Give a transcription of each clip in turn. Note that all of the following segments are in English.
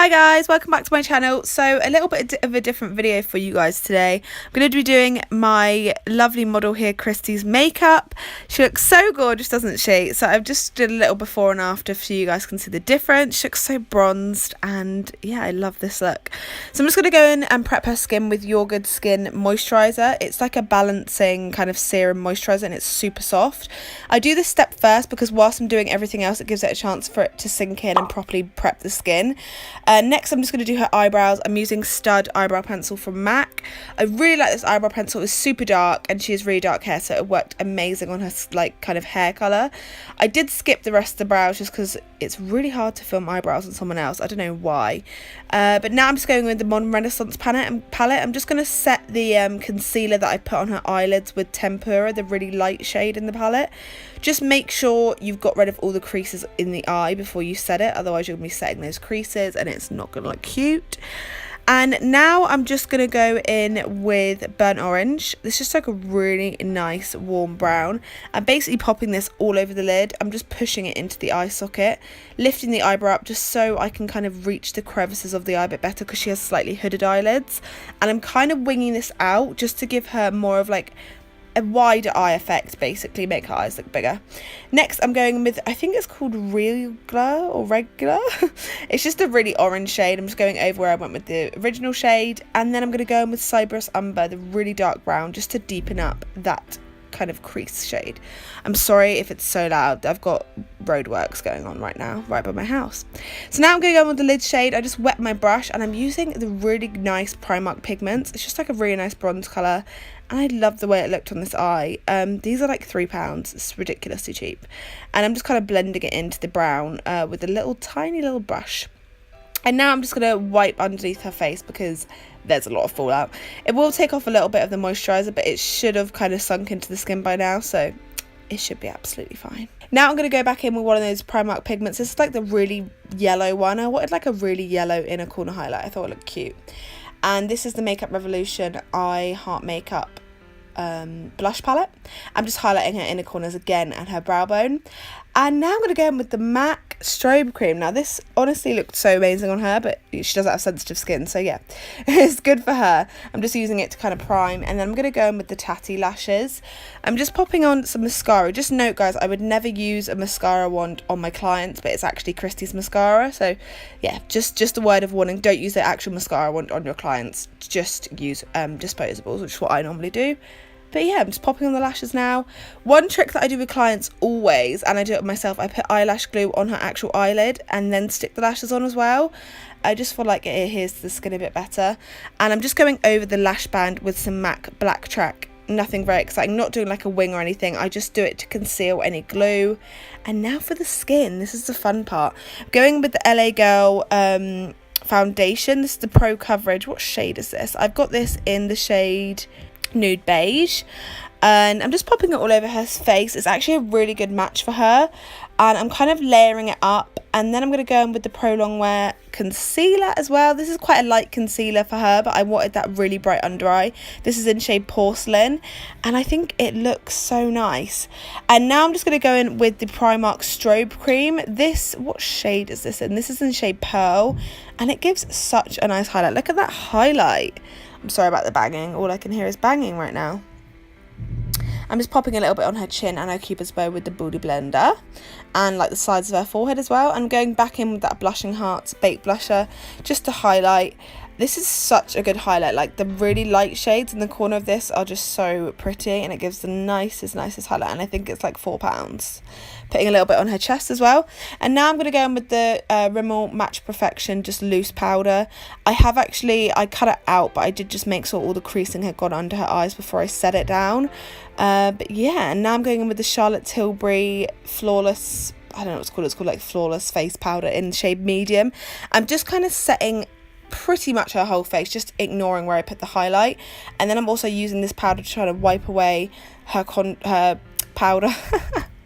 Hi guys, welcome back to my channel. So a little bit of a different video for you guys today. I'm going to be doing my lovely model here, Christie's makeup. She looks so gorgeous, doesn't she? So I've just did a little before and after so you guys can see the difference. She looks so bronzed and yeah, I love this look. So I'm just going to go in and prep her skin with Your Good Skin moisturiser. It's like a balancing kind of serum moisturiser and it's super soft. I do this step first because whilst I'm doing everything else, it gives it a chance for it to sink in and properly prep the skin. Next, I'm just going to do her eyebrows. I'm using Stud eyebrow pencil from MAC. I really like this eyebrow pencil. It's super dark and she has really dark hair, so it worked amazing on her like kind of hair colour. I did skip the rest of the brows just because it's really hard to film eyebrows on someone else. I don't know why. But now I'm just going with the Modern Renaissance palette. I'm just going to set the concealer that I put on her eyelids with Tempura, the really light shade in the palette. Just make sure you've got rid of all the creases in the eye before you set it, otherwise you're going to be setting those creases and it's not going to look cute. And now I'm just going to go in with Burnt Orange. This is just like a really nice warm brown. I'm basically popping this all over the lid. I'm just pushing it into the eye socket, lifting the eyebrow up just so I can kind of reach the crevices of the eye a bit better because she has slightly hooded eyelids. And I'm kind of winging this out just to give her more of like a wider eye effect, basically make her eyes look bigger. Next I'm going with, I think it's called Regular or Regular. It's just a really orange shade. I'm just going over where I went with the original shade, and then I'm going to go in with Cypress Umber, the really dark brown, just to deepen up that kind of crease shade. I'm sorry if it's so loud, I've got roadworks going on right now right by my house. So now I'm going to go in with the lid shade. I just wet my brush and I'm using the really nice Primark pigments. It's just like a really nice bronze colour and I love the way it looked on this eye. These are like £3. It's ridiculously cheap, and I'm just kind of blending it into the brown with a tiny little brush. And now I'm just going to wipe underneath her face because there's a lot of fallout. It will take off a little bit of the moisturiser, but it should have kind of sunk into the skin by now, so it should be absolutely fine. Now I'm going to go back in with one of those Primark pigments. This is like the really yellow one. I wanted like a really yellow inner corner highlight. I thought it looked cute. And this is the Makeup Revolution I Heart Makeup blush palette. I'm just highlighting her inner corners again and her brow bone. And now I'm going to go in with the MAC Strobe Cream. Now this honestly looked so amazing on her, but she doesn't have sensitive skin, so yeah, it's good for her. I'm just using it to kind of prime, and then I'm going to go in with the Tatty Lashes. I'm just popping on some mascara. Just note guys, I would never use a mascara wand on my clients, but it's actually Christie's mascara, so yeah, just a word of warning, don't use the actual mascara wand on your clients, just use disposables, which is what I normally do. But yeah, I'm just popping on the lashes now. One trick that I do with clients always, and I do it myself, I put eyelash glue on her actual eyelid and then stick the lashes on as well. I just feel like it adheres to the skin a bit better. And I'm just going over the lash band with some MAC Black Track. Nothing very exciting, not doing like a wing or anything. I just do it to conceal any glue. And now for the skin, this is the fun part. I'm going with the LA Girl foundation. This is the Pro Coverage. What shade is this? I've got this in the shade Nude Beige, and I'm just popping it all over her face. It's actually a really good match for her, and I'm kind of layering it up. And then I'm going to go in with the Pro Longwear concealer as well. This is quite a light concealer for her, but I wanted that really bright under eye. This is in shade Porcelain, and I think it looks so nice. And now I'm just going to go in with the Primark Strobe Cream. What shade is this in? This is in shade Pearl, and it gives such a nice highlight. Look at that highlight. I'm sorry about the banging. All I can hear is banging right now. I'm just popping a little bit on her chin and her cupid's bow with the Booty Blender, and like the sides of her forehead as well. I'm going back in with that Blushing Hearts Baked Blusher just to highlight. This is such a good highlight. Like the really light shades in the corner of this are just so pretty, and it gives the nicest highlight, and I think it's like £4. Putting a little bit on her chest as well. And now I'm going to go in with the Rimmel Match Perfection just loose powder. I cut it out, but I did just make sure all the creasing had gone under her eyes before I set it down. But yeah, and now I'm going in with the Charlotte Tilbury Flawless, I don't know what it's called, like Flawless Face Powder in shade Medium. I'm just kind of setting pretty much her whole face, just ignoring where I put the highlight. And then I'm also using this powder to try to wipe away her powder.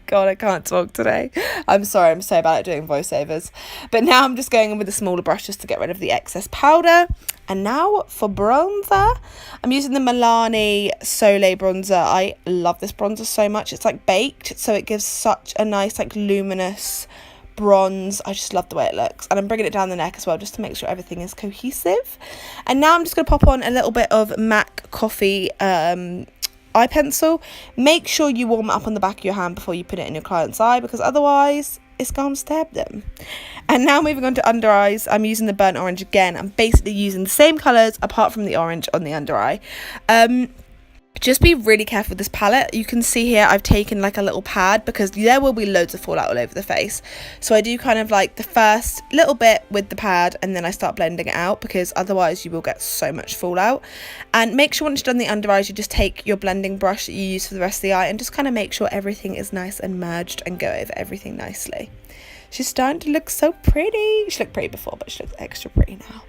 God, I can't talk today. I'm sorry, I'm so bad at doing voiceovers. But now I'm just going in with a smaller brush just to get rid of the excess powder. And now for bronzer, I'm using the Milani Soleil bronzer. I love this bronzer so much. It's like baked, so it gives such a nice like luminous bronze. I just love the way it looks, and I'm bringing it down the neck as well just to make sure everything is cohesive. And now I'm just going to pop on a little bit of MAC Coffee eye pencil. Make sure you warm it up on the back of your hand before you put it in your client's eye, because otherwise it's going to stab them. And now moving on to under eyes, I'm using the burnt orange again. I'm basically using the same colours apart from the orange on the under eye. Just be really careful with this palette. You can see here I've taken like a little pad because there will be loads of fallout all over the face. So I do kind of like the first little bit with the pad, and then I start blending it out, because otherwise you will get so much fallout. And make sure once you've done the under eyes, you just take your blending brush that you use for the rest of the eye and just kind of make sure everything is nice and merged and go over everything nicely. She's starting to look so pretty. She looked pretty before, but she looks extra pretty now.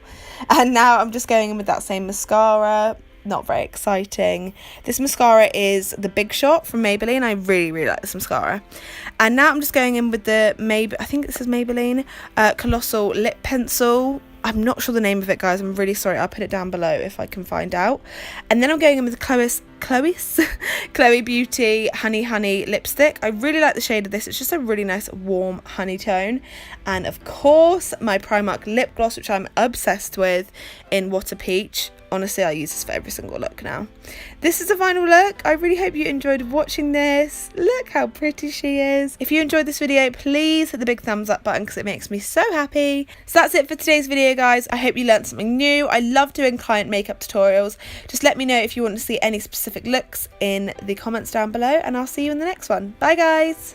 And now I'm just going in with that same mascara. Not very exciting. This mascara is the Big Shot from Maybelline. I really like this mascara. And now I'm just going in with the I think this is Maybelline Colossal Lip Pencil. I'm not sure the name of it, guys. I'm really sorry. I'll put it down below if I can find out. And then I'm going in with the Chloe Beauty Honey Lipstick. I really like the shade of this. It's just a really nice warm honey tone. And of course, my Primark lip gloss, which I'm obsessed with, in What a Peach. Honestly, I use this for every single look now. This is the final look. I really hope you enjoyed watching this. Look how pretty she is. If you enjoyed this video, please hit the big thumbs up button because it makes me so happy. So that's it for today's video, guys. I hope you learned something new. I love doing client makeup tutorials. Just let me know if you want to see any specific looks in the comments down below, and I'll see you in the next one. Bye, guys.